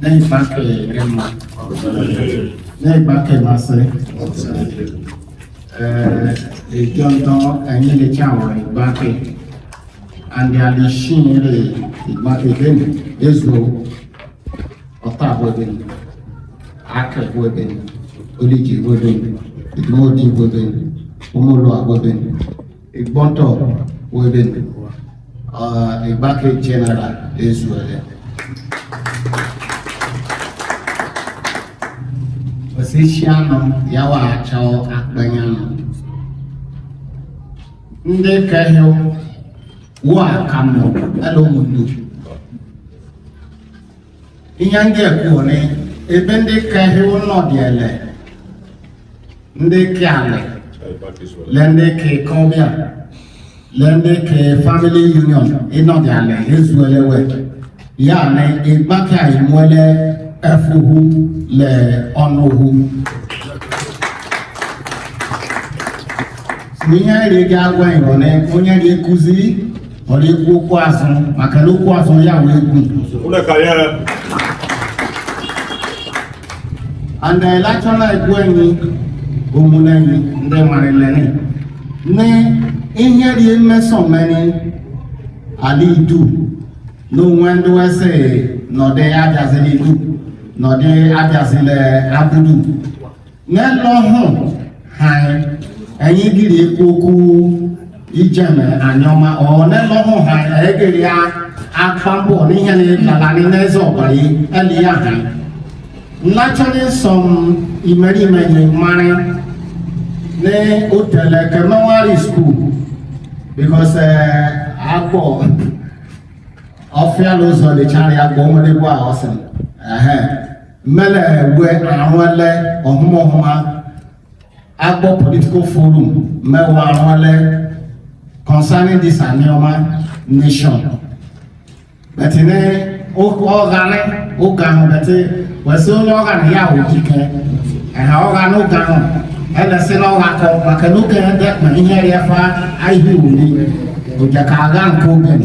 Igbanke Rema, Igbanke Mase, Jonathan and Yele Chow Igbanke, and the Alishin Igbanke Israel, Ota Webin, Ake Webin, Oliji Webin, Igmodi Webin, Omolo Webin, Igbonto Webin, Igbanke General Israel. Position yawa chao akbanyano nde kahyo wa kamo alo mundu inyange kuone ebende kahyo no diele nde kyale lende ke kobia lende ke family union ino diale ezuelewe ya ne Igbanke aimwele efuhu le onuhu niya rega gwa irone onya ri ekuzi ori ku ku asun makalo ku asun ya we gun ule kaya and election egweni omunani nde marileni ne ihe ri meso meni ali du no wendo we say no dey adazeli du no de adazile abudu ne lohun han eyin giri koku ijeme Anioma o ne lohun han egiri apambo ni yan ni lalani nezo bari eliya han naturally some imeri meni mari ne hotel Kemawari school because agbo ofia so the chari agbo mo de bo awesome mele we awole ohuma agbo political forum mewa awole concerning this Anioma nation but ne ogane ogan but we so ogan ya odike ogan ogan ele se no ga ko makanu ke de ma ihe ya fa aibi wuni ojaka gan ko ben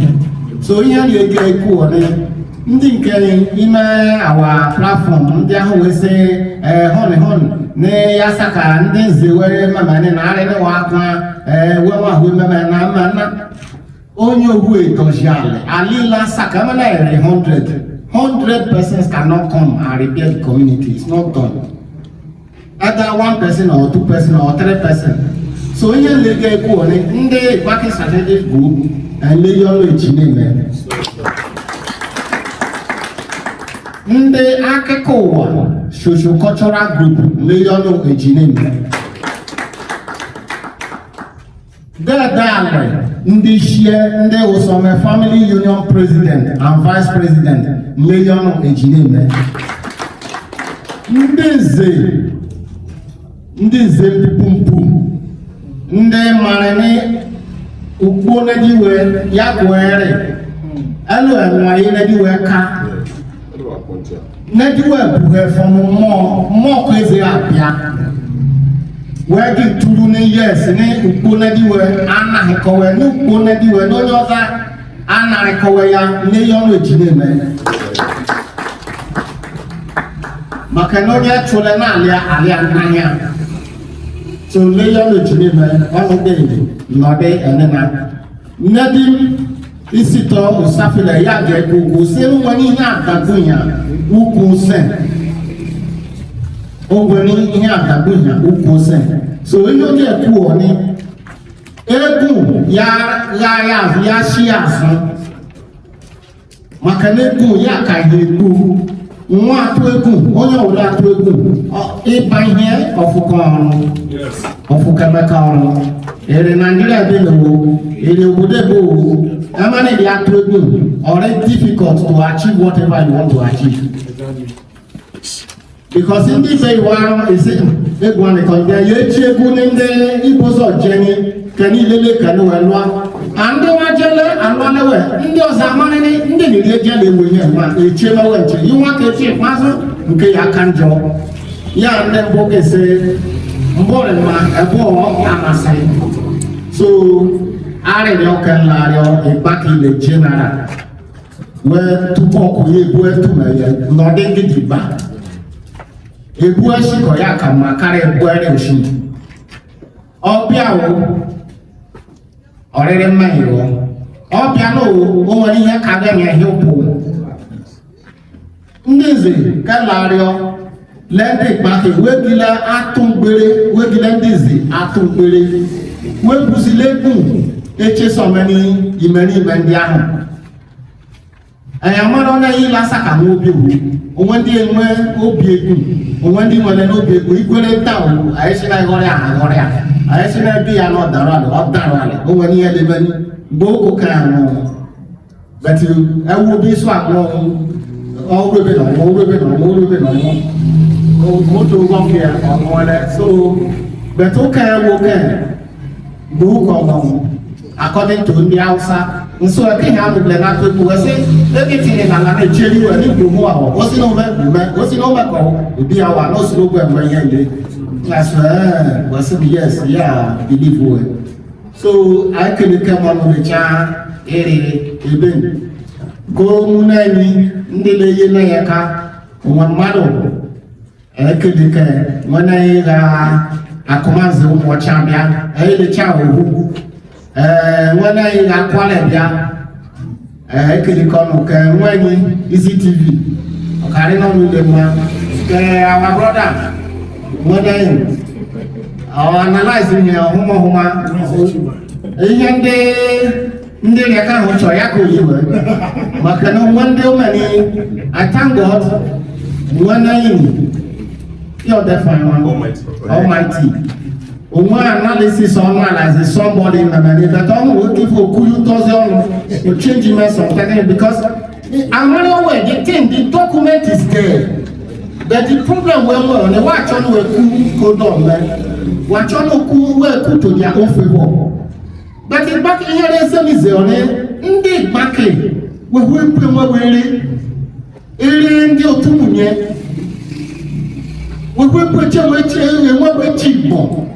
so ihe ri ege ku one ndị nke ime awa platform ndị ahụ wese hon ne ya saka ndị nze were mamane na arịrị wakwa wewa ahụ meme na mana onye ohu etojiale alila saka mana ere 100 persons cannot come and repair the community. It's not done. Either 1 person or 2 person or 3 person. So here lege ku ne ndị Igbanke strategic group and lay your ejine ndị akụkọ ụwa socio-cultural group Leon Ejineme Dedale ndị shie ndị Usome family union president and vice president Leon Ejineme ndị nze mpumpu ndị marani ugbo nediwe ya kwere elu enwaye nediwe ka nediwe buhe from more kweze apia wegi turu ni yes ni ugbo nediwe anahikowe ni ugbo nediwe no nyoza anahikowe ya Leon Ejineme makanonya chole na alia nanya so Leon Ejineme onode node enena nedim isito usafile ya ge gugu senu wani nya adagunya uku sen ogwani ihe adagunya uku sen so iyo de ku oni egu ya shi asun makanegu ya ka egu nwa atu egu onye ola atu egu iba ihe ofukan ofukemeka onu ere Nigeria be lowo ere obodebo amani dey atu egu already difficult to achieve whatever you want to achieve because in this way one is egu an kon dey ye chi egu ni nde ibozo jeni kani lele kanu elwa ande wajele anwalewe ndi ozamani ni ndi ni jele wenye ma echema wenche yiwa ke chi mazo nke ya kanjo ya nde mboke se mbore ma ebo amasai so are yo kan la yo Igbanke le general where to talk with where to my nodding the back. A boy she koyaka makare boy she. Oh piano already mayo. Oh piano only a academy help. Ndizi kalario lende gbake wegila atugbere wegila ndizi atugbere webuzilegun eche so many imeni mendi ahụ ayamara na yi la saka mo obi wu onwe ndi enwe obi egu onwe ndi nwere na obi egu igwere tawo ayesi na igore a ayesi na bi ya no dara onwe ni ele mani gboko kan no but ewu bi so agbo already moto one here on so but okay according to the Hausa so I can have the black people say everything in a jelly and you know what's no man be our no slow when that's yes yeah believe it so I can come on with the child even go munani ndile yena yaka umamado ekedike mwana ira akomaze umwachambia ele chawo mwana ira kwale bia ekedike ono ke mweni easy tv okari no nule mwa ke our brother mwana our analyzing here huma eyende ndele aka hocho yako yiwe makana mwende umani I thank God mwana yini you're the fine one almighty umwa analysis or analyze somebody in the money that I'm working for kuyu tozi on to change me something because I'm not aware the thing the document is there but the problem when we're on the watch on we go down man watch on we to their own favor. But in back in here, some is on it. Indeed, back in we will pay more really. In the autumn, we will put your way and what we cheap more.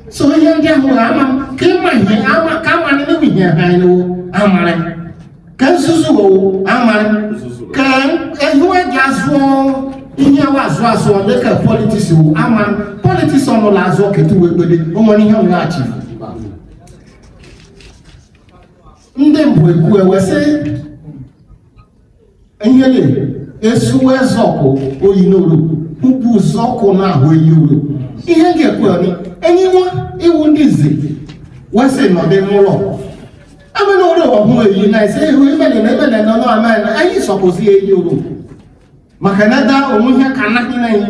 So, young Yahoo, came my here, I'm come and living here. I know, Amman. Can Susu, Amman, can and you are just wrong. In your was on the politics, Amman, politics on the last walk to it, but money on watching. Ndembo ekuwe wese enyele esuwe zoko oyinolu ubu zoko na hoyulu ihe ngekwe ni enyiwa iwu ndizi wese no de mulo amena ore ohun eyi na ise ihu ibele no amena ayi sokosi eyi oro makanada ohun ihe kana hina yi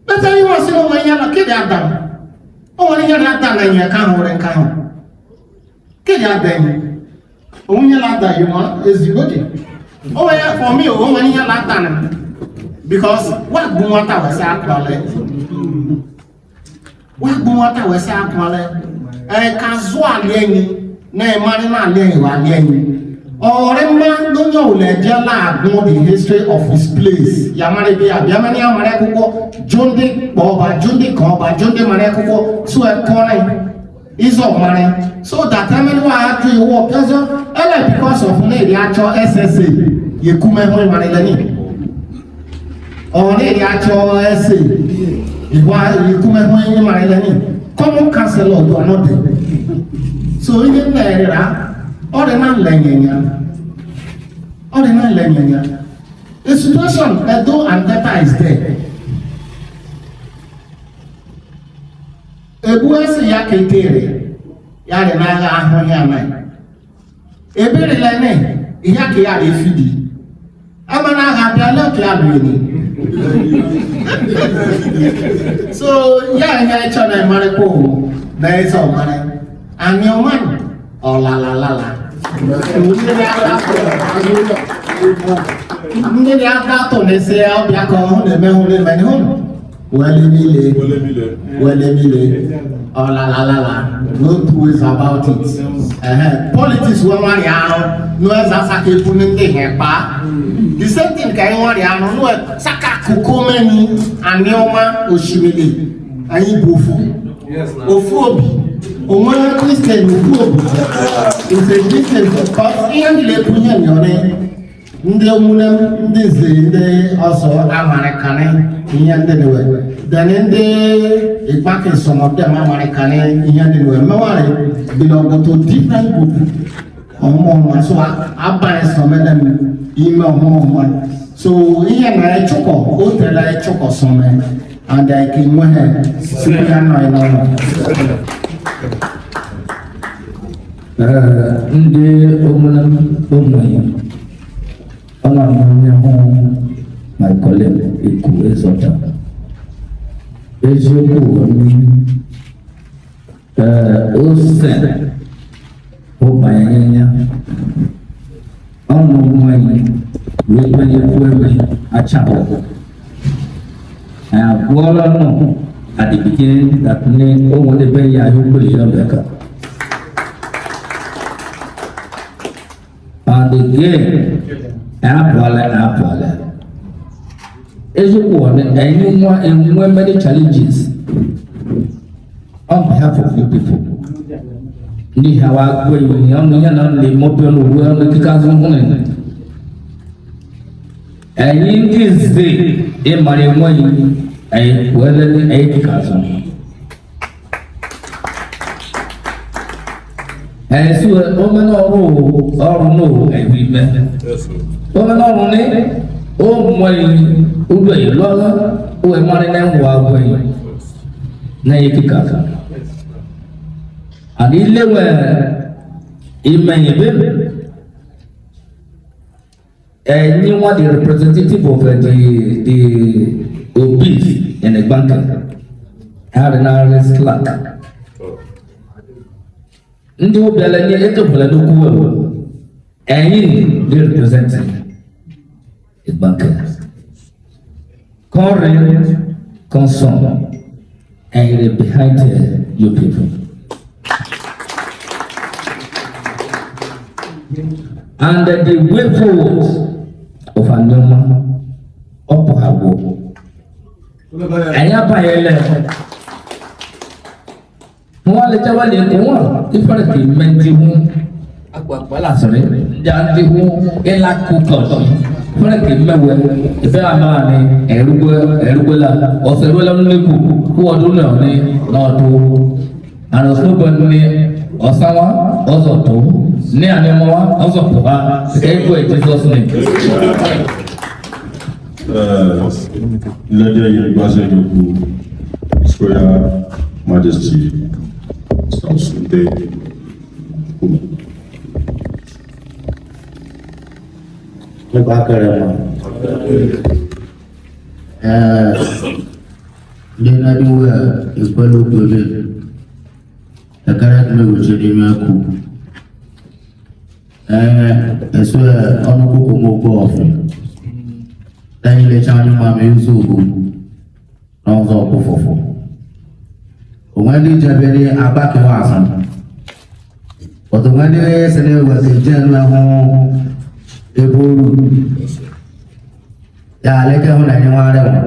beta yi wase no manya la kede adam o wani ya na adam na nya ka hore nka ho kede adam onye lada you want is good. Oh yeah, for me, only here lada because what bumata was akwale. What bumata was akwale. Kazwa leni, na mari na leni wa leni. Orema no know le jala know the history of his place. Yamare be abiyamani amare kuko jonde boba jonde mare kuko so e kone is of money. So that time when I do work, because of the actual SSA, you come and money. Or the actual SA, you come and money. Common council or do not. So in the area, or the non language, the situation, although and data is there. Ebuasi ya ketere ya de na ga ahụ ya na ebere lene iya ke ya de fidi amana ga bia le ke abu ni so ya chona mare ko na eso mare Anioma o la mne ya da to ne se ya bia ko ho ne me ho ne me ho Wele mile, oh la, no two ways about it. Politics we want ya no as saka punin de hepa. The same thing can want ya no saka kukomeni Anioma oshimile. Ayi bofu. Yes na. Ofu obi. Omo Christian group is a Christian because in the Punya Yone, ndị omume ndị zi ndị ọzọ Amerikani ihe ndị niwe. Then ndị Igbanke some of them Amerikani ihe ndị niwe. Mewari belong to different group. Ọmụma so abaghị some of them ime ọmụma. So ihe na echukọ o tela echukọ some and I can nwe ha sipi ya nọ ịnọ. Ndị omume my colleague Iku Ezota. Ejoku ni Osen Obayanya Onumwani Wepanye Kweme Achapo. And Walla no at the beginning that name over the Bay Yahoo. And again Apple. As you want, anyone and many challenges on behalf of you people. Ni hawa kwe yana le mobile uwe na kikazo mune. Ayin kizi e mare mwe ay kwele ay kikazo. Ẹ̀sùn ọmọ náà ọrùn náà ẹ̀wì mẹ́. Ọmọ náà ọrùn ní ó mọ ẹ̀yìn olú ẹ̀yìn lọ́lá ó ẹ̀ máa ní náà ń wọ àgọ́ ẹ̀yìn náà yẹ kíkà kan. Àní léwẹ̀ ìmẹ̀yìn bẹ́ẹ̀ ẹ̀yìn wọn the representative of the obis in Igbanke had an artist clerk. Ndị obiala nye etofula n'okwu ewu ẹ̀yin dey representing Igbanke current concern and behind you people and the way forward of Anioma ọ̀pọ̀ àgbo ẹ̀yin abayẹlẹ. Wọ́n lè jáwé lè kó wọn ìfọ̀rọ̀ kì í mẹ́ntì hún agbàgbà lásìrè jáde hún ìlà kúkọ̀ ìfọ̀rọ̀ kì í mẹ́wẹ́ ìfẹ́ àmà ni ẹ̀rúgbó la ọ̀sẹ̀ ìwé lọ́nà lẹ́kù kú ọdún náà ní n'ọdún àròsọ́gbọ̀n ní ọ̀sán wa ọ̀sọ̀ tó ní ànímọ́ wa ọ̀sọ̀ tó wa ẹ̀kú ẹ̀ Jesus name. Lẹ́jọ́ yìí gbáṣẹ́ ìdòkú Royal Majesty Sunday Kuma. Nípa kẹrẹ mọ nínú adúwẹ ìpẹlú gbèlè ẹkẹrẹ tó lè wòṣẹ nínú ẹkú ẹsọ ọnùkókò mọ gbọ ọfìn lẹ́yìn ilé tí wọn máa mi ń zòògùn náà ń zọ ọkọ fọfọ òun ẹni jẹbi ní abákẹ́wọ́ àsán ọ̀tọ̀ wọn ní sẹ́lẹ̀ wẹ̀sẹ̀ jẹ́ ẹnu ẹ̀hún ebóoru yà á lẹ́kẹ́ ẹ̀hún ẹ̀yìn wọn rẹ̀ wọ́n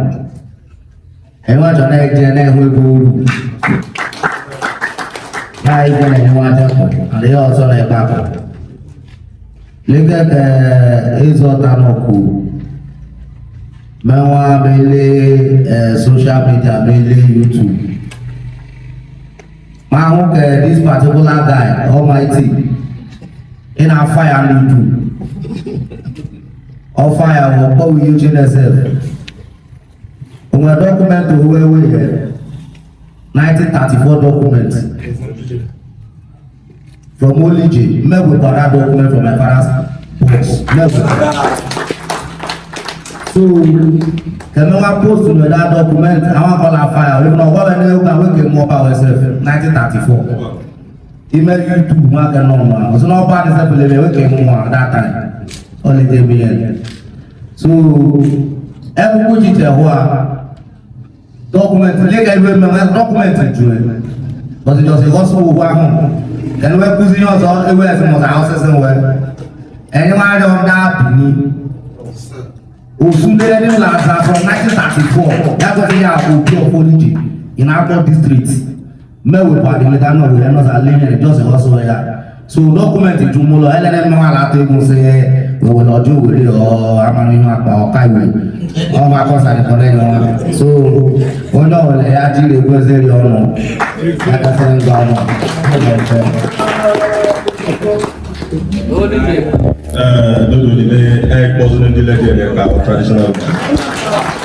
ẹ̀yìn wọn jọ náà jẹ́ ẹ̀hún ebóoru yà á jẹ́ ẹ̀yìn wọn jẹ́ pọ̀ àlẹ́ ọ̀sọ́ náà ẹ̀bá pọ̀ lẹ́kẹ́ ẹ̀ẹ́zọ́ tánà kù mẹ́wàá mẹ́lẹ́ social media mẹ́lẹ́ YouTube. This particular guy, Almighty, in our fire need to. Or fire, what we use yourself. On a document to where we 1934 document from Oliji. Never got that document from my father's books. Never. So, can no one post to that document? I want to call a fire. We know what we can more about ourselves. 1934. Email YouTube, mark and normal. So no part is a we came more at that time. Only they be in. So, every good detail document, like I remember documented to it. But it was also one. Can we put in us all the way as houses and where? Anyone on that? Osundere Laza from 1934. That was the year of Oliji in Agbo district. mewe party later no we no sa lẹ́yìn just also ya so document jumulo elene mo ala te mo se we will not do with or amanu inu apa o kaiwe o ma ko sa ni kon le so o no le ya ji le go se ri ono aka se ngba ono no, the traditional